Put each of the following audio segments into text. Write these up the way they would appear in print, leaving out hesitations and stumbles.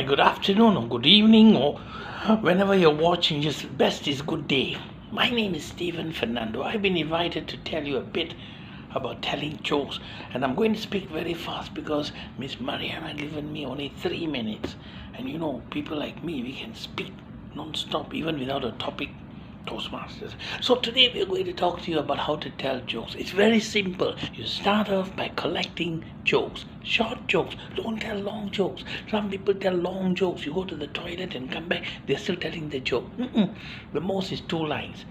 good afternoon or good evening or whenever you're watching, just best is good day. My name is Fernando. I've been invited to tell you a bit about telling jokes, and I'm going to speak very fast because Miss Mariana given me only 3 minutes. And you know, people like me, we can speak non-stop even without a topic. Toastmasters. So today we're going to talk to you about how to tell jokes. It's very simple. You start off by collecting jokes, short jokes. Don't tell long jokes. Some people tell long jokes. You go to the toilet and come back, they're still telling the joke. The most is 2 lines.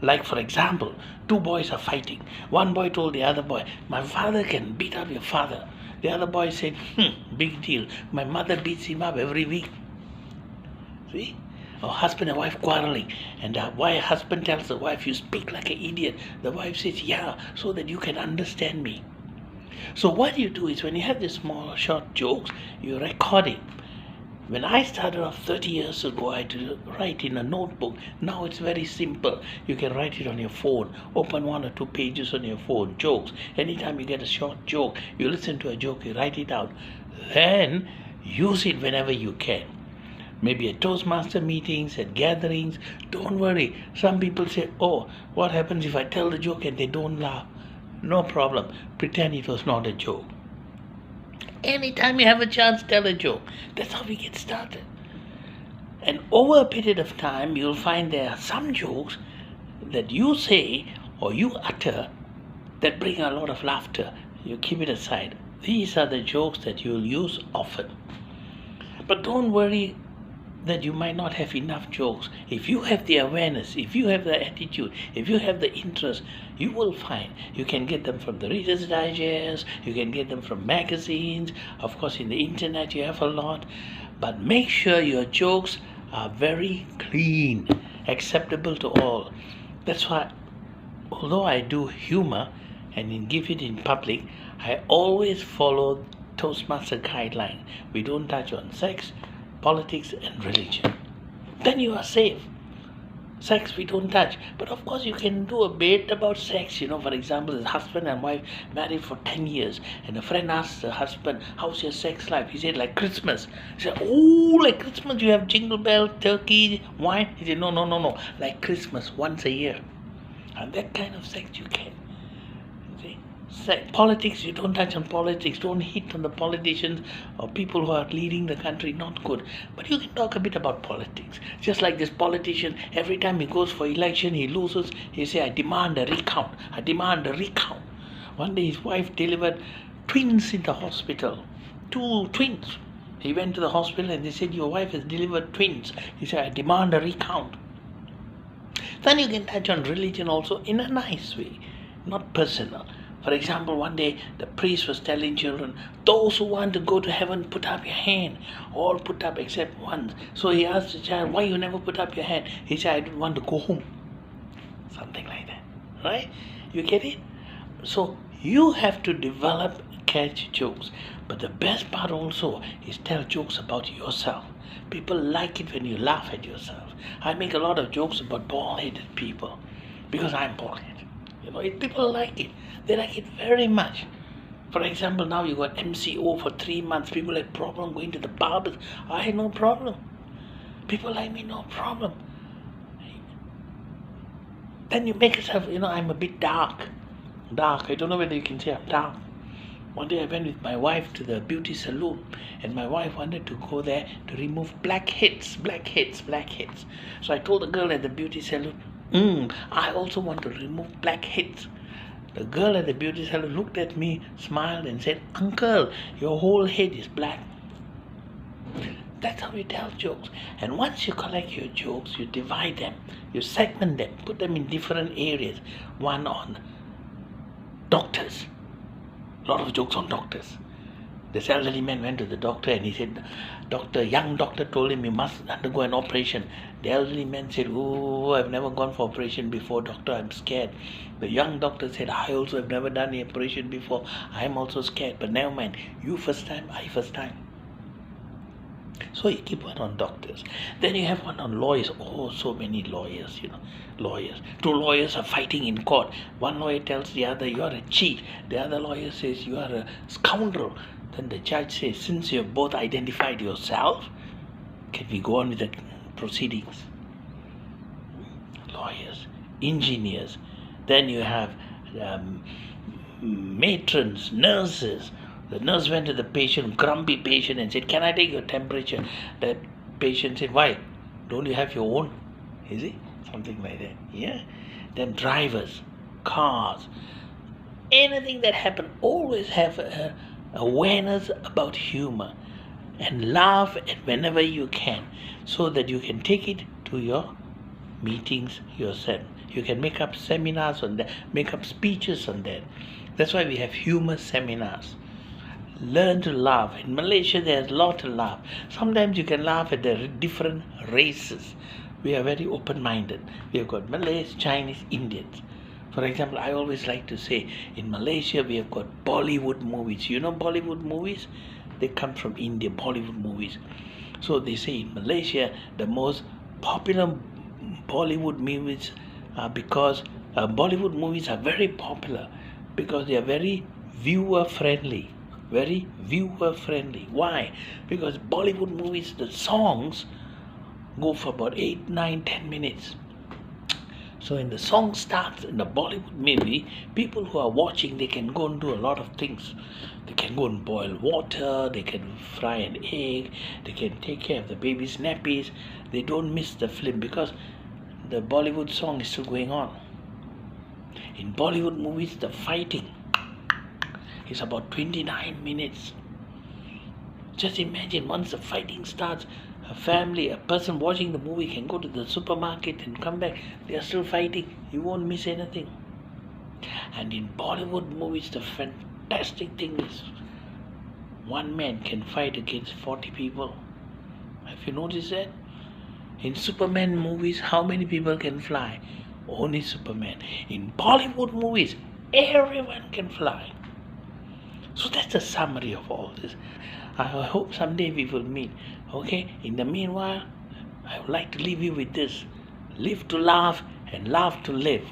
Like for example, 2 boys are fighting. One boy told the other boy, "My father can beat up your father." The other boy said, "Big deal. My mother beats him up every week." See? Or husband and wife quarreling, and the husband tells the wife, "You speak like an idiot." The wife says, "Yeah, so that you can understand me." So what you do is, when you have these small short jokes, you record it. When I started off 30 years ago, I had to write in a notebook. Now it's very simple. You can write it on your phone. Open 1 or 2 pages on your phone. Jokes. Anytime you get a short joke, you listen to a joke, you write it out. Then use it whenever you can. Maybe at Toastmaster meetings, at gatherings. Don't worry. Some people say, "Oh, what happens if I tell the joke and they don't laugh?" No problem. Pretend it was not a joke. Anytime you have a chance, tell a joke. That's how we get started. And over a period of time, you'll find there are some jokes that you say or you utter that bring a lot of laughter. You keep it aside. These are the jokes that you'll use often. But don't worry that you might not have enough jokes. If you have the awareness, if you have the attitude, if you have the interest, you will find you can get them from the Reader's Digest, you can get them from magazines, of course in the internet you have a lot, but make sure your jokes are very clean, acceptable to all. That's why, although I do humor and give it in public, I always follow Toastmaster guideline. We don't touch on sex, politics and religion. Then you are safe. Sex we don't touch. But of course you can do a bit about sex. For example, the husband and wife married for 10 years, and a friend asked the husband, "How's your sex life?" He said, "Like Christmas." He said, "Oh, like Christmas you have jingle bell, turkey, wine?" He said, No. Like Christmas, once a year. And that kind of sex you can. See? Politics, you don't touch on politics. Don't hit on the politicians or people who are leading the country. Not good. But you can talk a bit about politics. Just like this politician, every time he goes for election, he loses. He say, "I demand a recount. I demand a recount." One day his wife delivered twins in the hospital. 2 twins. He went to the hospital and they said, "Your wife has delivered twins." He said, "I demand a recount." Then you can touch on religion also in a nice way, not personal. For example, one day the priest was telling children, "Those who want to go to heaven, put up your hand." All put up except one. So he asked the child, "Why you never put up your hand?" He said, "I don't want to go home." Something like that. Right? You get it? So you have to develop catch jokes. But the best part also is tell jokes about yourself. People like it when you laugh at yourself. I make a lot of jokes about bald-headed people because I'm bald-headed. People like it. They like it very much. For example, now you got MCO for 3 months. People have problem going to the barbers. I had no problem. People like me, no problem. Then you make yourself, I'm a bit dark. I don't know whether you can say I'm dark. One day I went with my wife to the beauty salon, and my wife wanted to go there to remove blackheads. So I told the girl at the beauty salon, "I also want to remove blackheads." The girl at the beauty salon looked at me, smiled and said, "Uncle, your whole head is black." That's how you tell jokes. And once you collect your jokes, you divide them, you segment them, put them in different areas. One on doctors. A lot of jokes on doctors. This elderly man went to the doctor and he said, young doctor told him he must undergo an operation. The elderly man said, "Oh, I've never gone for operation before, doctor, I'm scared." The young doctor said, "I also have never done an operation before, I'm also scared, but never mind, you first time, I first time." So you keep one on doctors. Then you have one on lawyers. Oh, so many lawyers, Lawyers. 2 lawyers are fighting in court. One lawyer tells the other, "You are a cheat." The other lawyer says, "You are a scoundrel." Then the judge says, "Since you have both identified yourself, Can we go on with the proceedings? Lawyers, engineers, then you have matrons, nurses. The nurse went to the patient, grumpy patient, and said, "Can I take your temperature?" That patient said, "Why? Don't you have your own?" Is it? Something like that. Yeah. Then drivers, cars, anything that happens, always have awareness about humor and laugh at whenever you can, so that you can take it to your meetings yourself. You can make up seminars on that, make up speeches on that. That's why we have humor seminars. Learn to laugh. In Malaysia, there's a lot to laugh. Sometimes you can laugh at the different races. We are very open-minded. We have got Malays, Chinese, Indians. For example, I always like to say, in Malaysia, we have got Bollywood movies. You know Bollywood movies? They come from India, Bollywood movies. So they say in Malaysia, the most popular Bollywood movies are because Bollywood movies are very popular because they are very viewer friendly. Very viewer friendly. Why? Because Bollywood movies, the songs go for about 8, 9, 10 minutes. So when the song starts in the Bollywood movie, people who are watching, they can go and do a lot of things. They can go and boil water, they can fry an egg, they can take care of the baby's nappies. They don't miss the film because the Bollywood song is still going on. In Bollywood movies, the fighting is about 29 minutes. Just imagine, once the fighting starts, a family, a person watching the movie can go to the supermarket and come back. They are still fighting. You won't miss anything. And in Bollywood movies, the fantastic thing is one man can fight against 40 people. Have you noticed that? In Superman movies, how many people can fly? Only Superman. In Bollywood movies, everyone can fly. So that's the summary of all this. I hope someday we will meet. Okay? In the meanwhile, I would like to leave you with this. Live to laugh and laugh to live.